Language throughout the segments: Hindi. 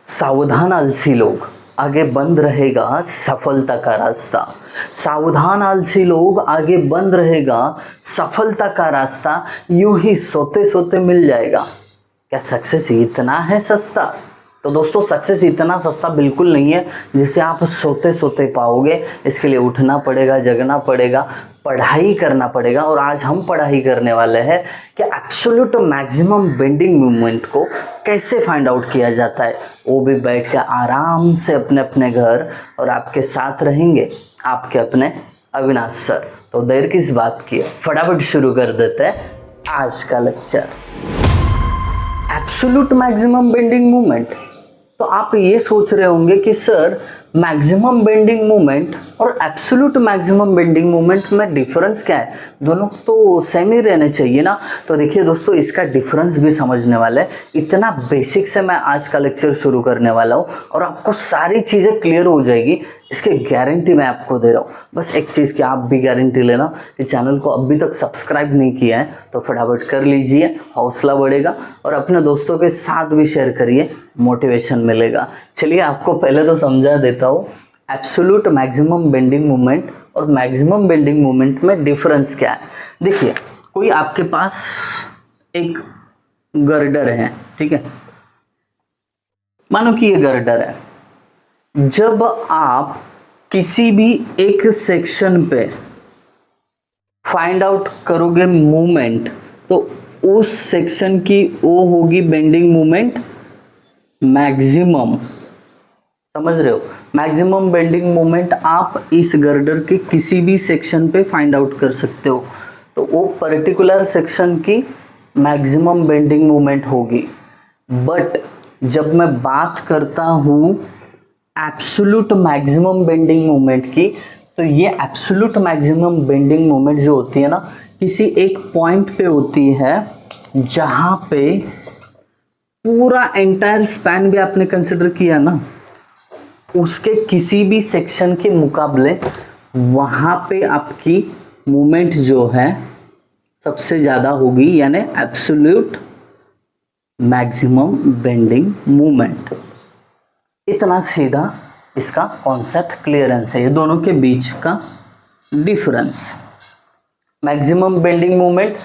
सावधान आलसी लोग, आगे बंद रहेगा सफलता का रास्ता। सावधान आलसी लोग, आगे बंद रहेगा सफलता का रास्ता। यूं ही सोते सोते मिल जाएगा। क्या सक्सेस इतना है सस्ता? तो दोस्तों, सक्सेस इतना सस्ता बिल्कुल नहीं है जिसे आप सोते सोते पाओगे। इसके लिए उठना पड़ेगा, जगना पड़ेगा, पढ़ाई करना पड़ेगा। और आज हम पढ़ाई करने वाले हैं कि एब्सोल्यूट मैक्सिमम बेंडिंग मूवमेंट को कैसे फाइंड आउट किया जाता है, वो भी बैठ के आराम से अपने अपने घर। और आपके साथ रहेंगे आपके अपने अविनाश सर। तो देर किस बात की, फटाफट शुरू कर देते हैं आज का lecture. Absolute maximum bending movement. तो आप ये सोच रहे होंगे कि सर, मैक्सिमम बेंडिंग मूवमेंट और एब्सोल्यूट मैक्सिमम बेंडिंग मूवमेंट में डिफरेंस क्या है? दोनों तो सेम ही रहने चाहिए ना। तो देखिए दोस्तों, इसका डिफरेंस भी समझने वाला है। इतना बेसिक से मैं आज का लेक्चर शुरू करने वाला हूँ और आपको सारी चीज़ें क्लियर हो जाएगी, इसकी गारंटी मैं आपको दे रहा हूँ। बस एक चीज़ की आप भी गारंटी लेना कि चैनल को अभी तक सब्सक्राइब नहीं किया है तो फटाफट कर लीजिए, हौसला बढ़ेगा। और अपने दोस्तों के साथ भी शेयर करिए, मोटिवेशन मिलेगा। चलिए आपको पहले तो समझा देता हूँ एब्सोल्यूट मैक्सिमम बेंडिंग मूवमेंट और मैक्सिमम बेंडिंग मूवमेंट में डिफरेंस क्या है। देखिए, कोई आपके पास एक गर्डर है, ठीक है, मानो कि ये गर्डर है। जब आप किसी भी एक सेक्शन पे फाइंड आउट करोगे मूवमेंट, तो उस सेक्शन की वो होगी बेंडिंग मूवमेंट मैक्सिमम। समझ रहे हो? मैक्सिमम बेंडिंग मूवमेंट आप इस गर्डर के किसी भी सेक्शन पे फाइंड आउट कर सकते हो, तो वो पर्टिकुलर सेक्शन की मैक्सिमम बेंडिंग मूवमेंट होगी। बट जब मैं बात करता हूँ एब्सोल्यूट मैक्सिमम बेंडिंग मूवमेंट की, तो ये एब्सोल्यूट मैक्सिमम बेंडिंग मूवमेंट जो होती है ना, किसी एक पॉइंट पे होती है जहाँ पे पूरा एंटायर स्पैन भी आपने कंसिडर किया ना, उसके किसी भी सेक्शन के मुकाबले वहाँ पे आपकी मूवमेंट जो है सबसे ज़्यादा होगी, यानी एब्सोल्यूट मैक्सिमम बेंडिंग मूवमेंट। इतना सीधा इसका कॉन्सेप्ट क्लियरेंस है, ये दोनों के बीच का डिफरेंस। मैक्सिमम बेंडिंग मूवमेंट,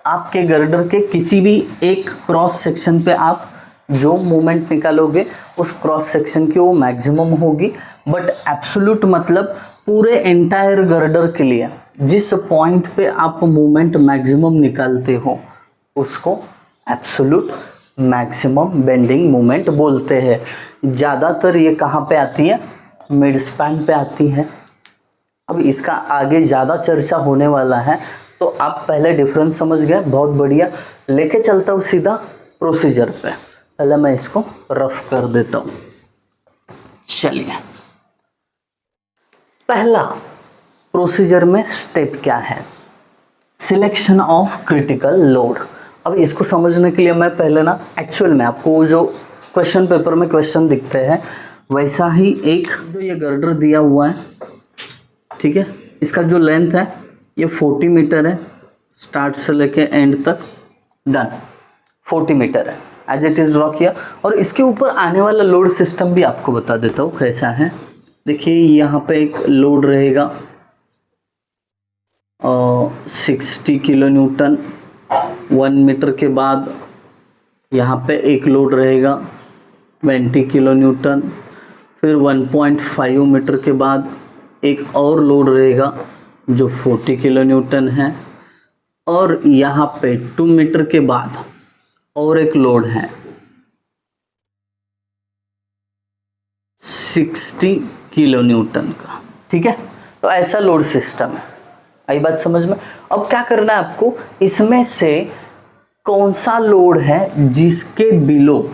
आपके गर्डर के किसी भी एक क्रॉस सेक्शन पे आप जो मूवमेंट निकालोगे उस क्रॉस सेक्शन की वो मैक्सिमम होगी। बट एब्सोल्यूट मतलब पूरे एंटायर गर्डर के लिए जिस पॉइंट पे आप मूवमेंट मैक्सिमम निकालते हो उसको एब्सोल्यूट मैक्सिमम बेंडिंग मूवमेंट बोलते हैं। ज़्यादातर ये कहाँ पे आती है? मिड स्पैन पे आती है। अब इसका आगे ज़्यादा चर्चा होने वाला है, तो आप पहले डिफरेंस समझ गए, बहुत बढ़िया। लेके चलता हूँ सीधा प्रोसीजर पे। पहले मैं इसको रफ कर देता हूँ। चलिए, पहला प्रोसीजर में स्टेप क्या है? Selection of critical load. अब इसको समझने के लिए मैं पहले ना एक्चुअल में आपको जो क्वेश्चन पेपर में क्वेश्चन दिखते हैं वैसा ही एक जो ये गर्डर दिया हुआ है, ठीक है, इसका जो लेंथ है ये 40 मीटर है, स्टार्ट से लेके एंड तक डन 40 मीटर है, एज इट इज़ ड्रॉ किया। और इसके ऊपर आने वाला लोड सिस्टम भी आपको बता देता हूँ कैसा है। देखिए, यहाँ पे एक लोड रहेगा 60 किलो न्यूटन 1 मीटर के बाद। यहाँ पे एक लोड रहेगा 20 किलो न्यूटन, फिर 1.5 मीटर के बाद एक और लोड रहेगा जो 40 किलो न्यूटन है। और यहाँ पे 2 मीटर के बाद और एक लोड है 60 किलो न्यूटन का, ठीक है। तो ऐसा लोड सिस्टम है, आई बात समझ में? अब क्या करना है आपको, इसमें से कौन सा लोड है जिसके बिलो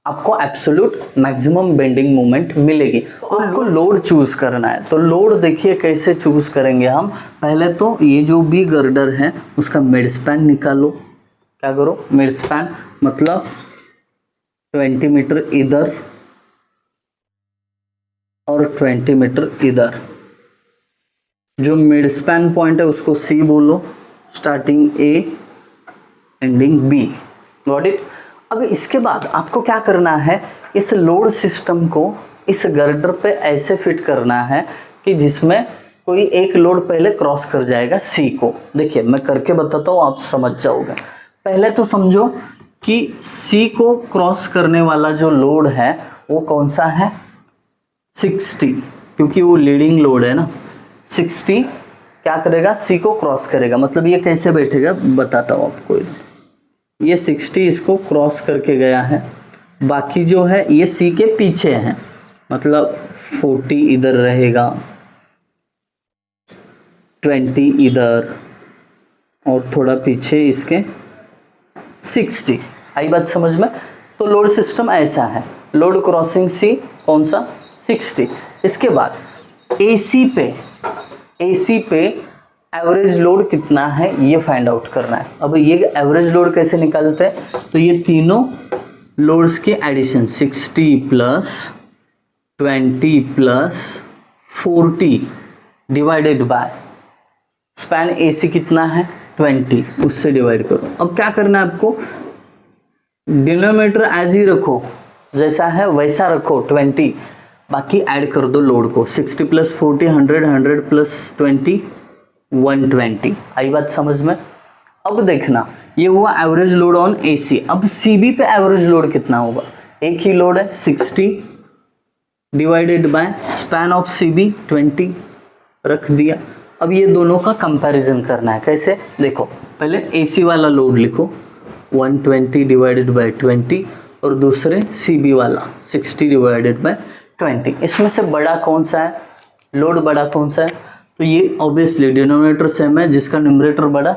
आपको एब्सोल्यूट मैक्सिमम बेंडिंग मोमेंट मिलेगी, आपको लोड चूज करना है। तो लोड देखिए कैसे चूज करेंगे हम। पहले तो ये जो भी गर्डर है उसका मिड स्पैन निकालो। क्या करो? मिड स्पैन मतलब 20 मीटर इधर और 20 मीटर इधर। जो मिड स्पैन पॉइंट है उसको सी बोलो, starting A ending B. Got it? अब इसके बाद आपको क्या करना है, इस लोड सिस्टम को इस गर्डर पे ऐसे फिट करना है कि जिसमें कोई एक लोड पहले क्रॉस कर जाएगा सी को। देखिए मैं करके बताता हूँ, आप समझ जाओगे। पहले तो समझो कि सी को क्रॉस करने वाला जो लोड है वो कौन सा है, 60, क्योंकि वो लीडिंग लोड है ना। 60 क्या करेगा, सी को क्रॉस करेगा। मतलब ये कैसे बैठेगा बताता हूँ आपको। ये 60 इसको क्रॉस करके गया है, बाकी जो है ये सी के पीछे है, मतलब 40 इधर रहेगा, 20 इधर और थोड़ा पीछे इसके 60। आई बात समझ में। तो लोड सिस्टम ऐसा है, लोड क्रॉसिंग सी कौन सा, 60। इसके बाद एसी पे एवरेज लोड कितना है ये फाइंड आउट करना है। अब ये एवरेज लोड कैसे निकालते हैं, तो ये तीनों लोड्स के addition 60 plus 20 plus 40 divided by span AC कितना है 20, उससे डिवाइड करो। अब क्या करना है आपको, डिनोमिनेटर एज ही रखो, जैसा है वैसा रखो 20, बाकी ऐड कर दो लोड को। 60 प्लस 40 100, 100 प्लस 20 120। आई बात समझ में। अब देखना ये हुआ एवरेज लोड ऑन एसी। अब सीबी पे एवरेज लोड कितना होगा, एक ही लोड है 60 divided by span of CB 20 रख दिया। अब ये दोनों का कंपैरिजन करना है। कैसे, देखो पहले एसी वाला लोड लिखो 120 डिवाइडेड बाय 20 और दूसरे सीबी वाला 60 डिवाइडेड बाय 20। इसमें से बड़ा कौन सा है, लोड बड़ा कौन सा है, तो ये ऑब्वियसली डिनोमिनेटर सेम है, जिसका न्यूमरेटर बड़ा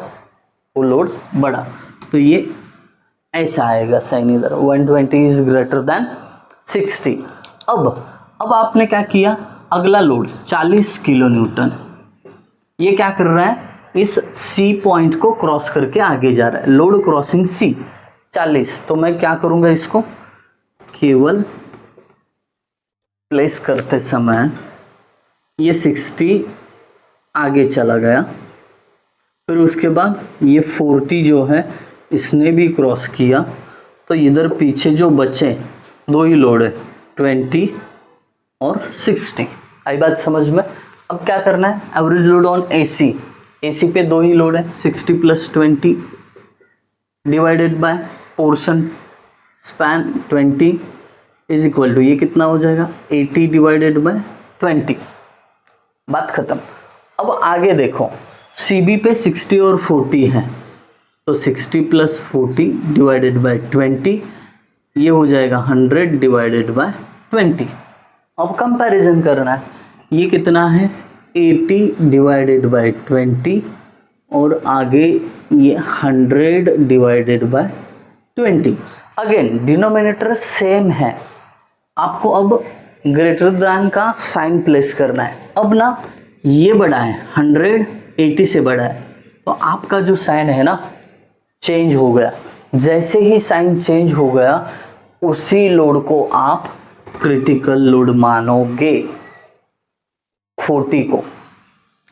वो लोड बड़ा। तो ये ऐसा आएगा साइन इधर, 120 इज ग्रेटर देन 60। अब आपने क्या किया, अगला लोड 40 किलो न्यूटन, ये क्या कर रहा है, इस सी पॉइंट को क्रॉस करके आगे जा रहा है। लोड क्रॉसिंग सी 40। तो मैं क्या करूंगा, इसको केवल प्लेस करते समय ये 60 आगे चला गया, फिर उसके बाद ये 40 जो है इसने भी क्रॉस किया, तो इधर पीछे जो बचे दो ही लोड है 20 और 60। आई बात समझ में। अब क्या करना है, average load on AC, AC पे दो ही लोड है 60 plus 20 divided by portion span 20 is equal to, ये कितना हो जाएगा 80 डिवाइडेड बाय 20। बात खत्म। अब आगे देखो, सीबी पे 60 और 40 है, तो 60 प्लस 40 डिवाइडेड बाय 20, ये हो जाएगा 100 डिवाइडेड बाय 20। अब कंपैरिजन करना है, ये कितना है 80 डिवाइडेड बाय 20 और आगे ये 100 divided by 20। Again denominator same है, आपको अब ग्रेटर देन का साइन प्लेस करना है। अब ना ये बड़ा है 100 80 से बड़ा है, तो आपका जो साइन है ना चेंज हो गया। जैसे ही साइन चेंज हो गया उसी लोड को आप क्रिटिकल लोड मानोगे 40 को।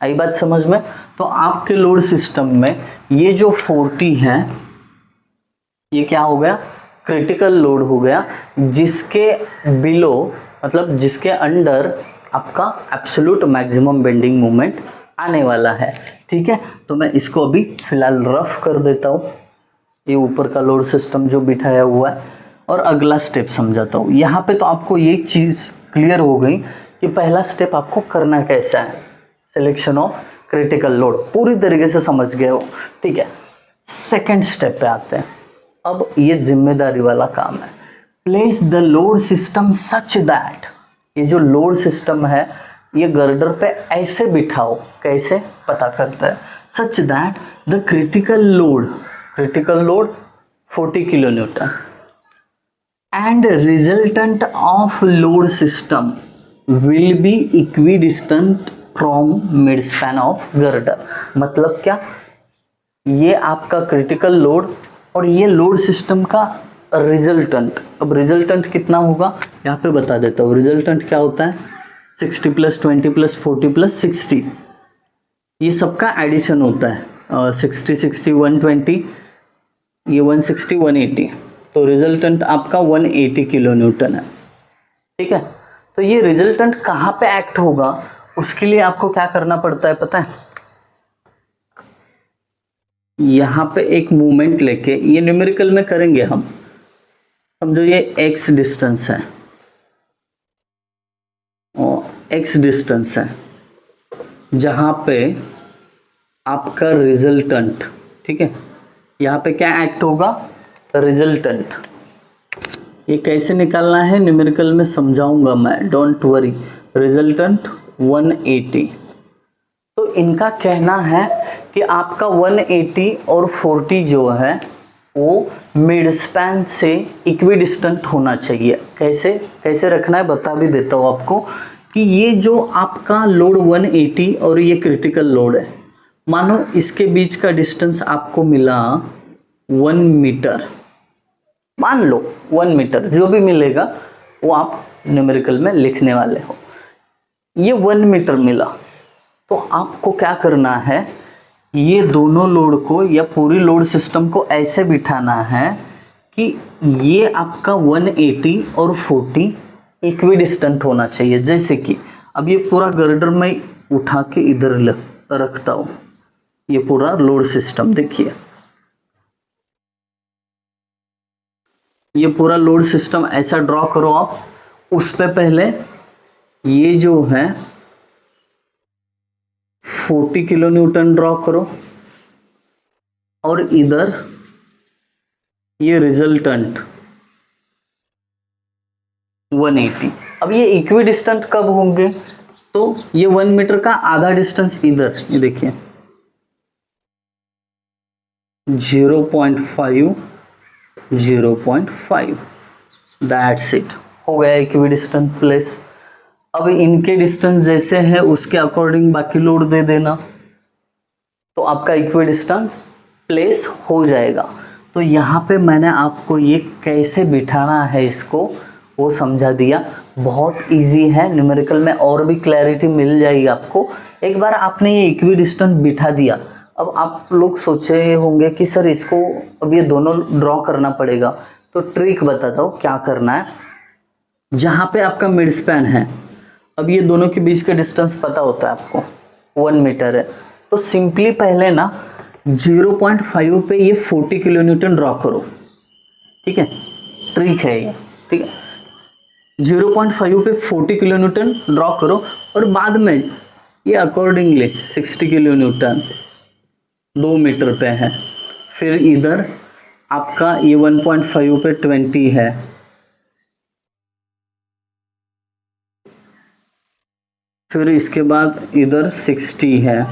आई बात समझ में। तो आपके लोड सिस्टम में ये जो 40 है ये क्या हो गया, क्रिटिकल लोड हो गया, जिसके बिलो मतलब जिसके अंडर आपका एब्सोल्यूट मैक्सिमम बेंडिंग मोमेंट आने वाला है। ठीक है, तो मैं इसको अभी फिलहाल रफ कर देता हूँ, ये ऊपर का लोड सिस्टम जो बिठाया हुआ है, और अगला स्टेप समझाता हूँ। यहाँ पे तो आपको ये चीज़ क्लियर हो गई कि पहला स्टेप आपको करना कैसा है, सिलेक्शन ऑफ क्रिटिकल लोड पूरी तरीके से समझ गए हो। ठीक है, सेकेंड स्टेप पे आते हैं। अब ये जिम्मेदारी वाला काम है, place the load system such that, ये जो लोड सिस्टम है ये गर्डर पे ऐसे बिठाओ, कैसे पता करता है, such that the critical load 40 kilo Newton and resultant of load system will be equidistant from mid span of girder. मतलब क्या, ये आपका क्रिटिकल लोड और ये लोड सिस्टम का रिजल्टेंट। अब रिजल्टेंट कितना होगा यहाँ पे बता देता हूँ। रिजल्टेंट क्या होता है, 60 प्लस 20 प्लस 40 प्लस 60, ये सबका एडिशन होता है। 60 60 120, ये 160 180, तो रिजल्टेंट आपका 180 किलो न्यूटन है। ठीक है, तो ये रिजल्टेंट कहाँ पे एक्ट होगा, उसके लिए आपको क्या करना पड़ता है पता है? यहाँ पे एक मूवमेंट लेके, ये न्यूमेरिकल में करेंगे हम, समझो ये x डिस्टेंस है और x डिस्टेंस है, जहाँ पे आपका रिजल्टेंट, ठीक है, यहाँ पे क्या एक्ट होगा? रिजल्टेंट। ये कैसे निकालना है न्यूमेरिकल में समझाऊंगा मैं, डोंट वरी। रिजल्टेंट 180। तो इनका कहना है कि आपका 180 और 40 जो है वो मिड स्पैन से इक्विडिस्टेंट होना चाहिए। कैसे कैसे रखना है बता भी देता हूँ आपको, कि ये जो आपका लोड 180 और ये क्रिटिकल लोड है, मानो इसके बीच का डिस्टेंस आपको मिला 1 मीटर, मान लो 1 मीटर, जो भी मिलेगा वो आप न्यूमेरिकल में लिखने वाले हो। ये 1 मीटर मिला, तो आपको क्या करना है, ये दोनों लोड को या पूरी लोड सिस्टम को ऐसे बिठाना है कि ये आपका 180 और 40 इक्विडिस्टेंट होना चाहिए। जैसे कि अब ये पूरा गर्डर मैं उठा के इधर रखता हूँ, ये पूरा लोड सिस्टम देखिए, ये पूरा लोड सिस्टम ऐसा ड्रॉ करो आप। उस पे पहले ये जो है 40 किलो न्यूटन ड्रॉ करो और इधर ये रिजल्टेंट 180। अब ये इक्विडिस्टेंट कब होंगे? तो ये 1 मीटर का आधा डिस्टेंस इधर, ये देखिए 0.5 0.5, दैट्स इट, हो गया इक्विडिस्टेंट प्लेस। अब इनके डिस्टेंस जैसे है उसके अकॉर्डिंग बाकी लोड दे देना, तो आपका इक्विडिस्टेंस प्लेस हो जाएगा। तो यहाँ पे मैंने आपको ये कैसे बिठाना है इसको वो समझा दिया, बहुत इजी है। न्यूमेरिकल में और भी क्लैरिटी मिल जाएगी आपको। एक बार आपने ये इक्विडिस्टेंस बिठा दिया, अब आप लोग सोचे होंगे कि सर इसको अब ये दोनों ड्रॉ करना पड़ेगा, तो ट्रिक बताता हूँ क्या करना है। जहाँ पे आपका मिड स्पैन है, अब ये दोनों के बीच का डिस्टेंस पता होता है आपको 1 मीटर है, तो सिंपली पहले ना 0.5 पे ये 40 किलो न्यूटन ड्रॉ करो। ठीक है, ट्रिक है ये। ठीक है, 0.5 पे 40 किलो न्यूटन ड्रॉ करो और बाद में ये अकॉर्डिंगली 60 किलो न्यूटन 2 मीटर पे है। फिर इधर आपका ये 1.5 पे 20 है, फिर इसके बाद इधर 60 है।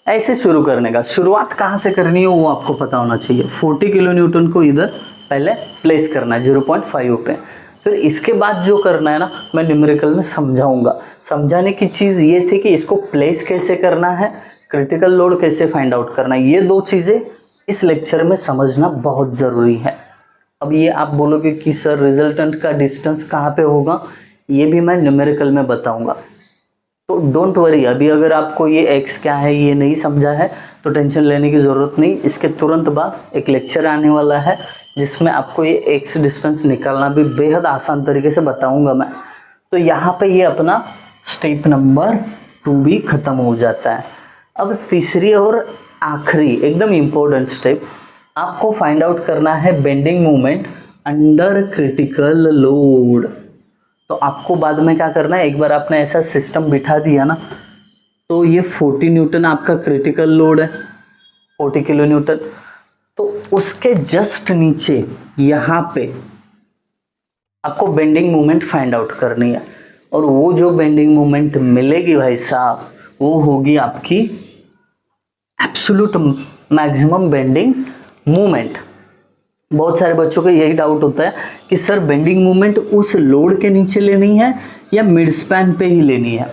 ऐसे शुरू करने का, शुरुआत कहाँ से करनी है वो आपको पता होना चाहिए। 40 किलो न्यूटन को इधर पहले प्लेस करना है 0.5 पे, फिर इसके बाद जो करना है ना मैं न्यूमेरिकल में समझाऊंगा। समझाने की चीज़ ये थी कि इसको प्लेस कैसे करना है, क्रिटिकल लोड कैसे फाइंड आउट करना है, ये 2 चीज़ें इस लेक्चर में समझना बहुत ज़रूरी है। अब ये आप बोलोगे कि सर रिजल्टेंट का डिस्टेंस कहाँ पे होगा, ये भी मैं न्यूमेरिकल में बताऊंगा, तो डोंट वरी। अभी अगर आपको ये x क्या है ये नहीं समझा है तो टेंशन लेने की ज़रूरत नहीं। इसके तुरंत बाद एक लेक्चर आने वाला है जिसमें आपको ये x डिस्टेंस निकालना भी बेहद आसान तरीके से बताऊंगा मैं। तो यहाँ पे ये अपना स्टेप नंबर 2 भी ख़त्म हो जाता है। अब तीसरी और आखिरी एकदम इम्पोर्टेंट स्टेप, आपको फाइंड आउट करना है bending moment under critical load. तो आपको बाद में क्या करना है, एक बार आपने ऐसा सिस्टम बिठा दिया ना, तो ये 40 न्यूटन आपका क्रिटिकल लोड है, 40 किलो न्यूटन, तो उसके जस्ट नीचे यहाँ पे आपको बेंडिंग मोमेंट फाइंड आउट करनी है। और वो जो बेंडिंग मोमेंट मिलेगी भाई साहब, वो होगी आपकी एब्सोल्यूट मैक्सिमम बेंडिंग मोमेंट। बहुत सारे बच्चों को यही डाउट होता है कि सर बेंडिंग मोमेंट उस लोड के नीचे लेनी है या मिड स्पैन पे ही लेनी है,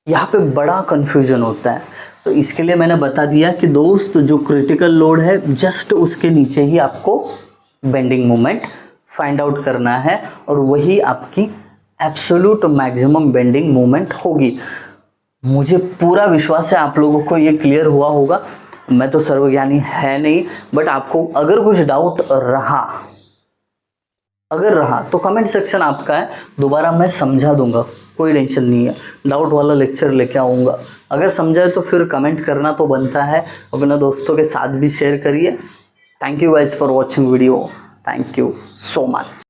यहाँ पे बड़ा कन्फ्यूजन होता है। तो इसके लिए मैंने बता दिया कि दोस्त जो क्रिटिकल लोड है जस्ट उसके नीचे ही आपको बेंडिंग मोमेंट फाइंड आउट करना है और वही आपकी एब्सोल्यूट मैक्सिमम बेंडिंग मोमेंट होगी। मुझे पूरा विश्वास है आप लोगों को ये क्लियर हुआ होगा। मैं तो सर्वज्ञानी है नहीं, बट आपको अगर कुछ डाउट रहा तो कमेंट सेक्शन आपका है, दोबारा मैं समझा दूंगा, कोई टेंशन नहीं है। डाउट वाला लेक्चर लेके आऊँगा। अगर समझाए तो फिर कमेंट करना तो बनता है, अपने दोस्तों के साथ भी शेयर करिए। Thank you guys for watching video. Thank you so much.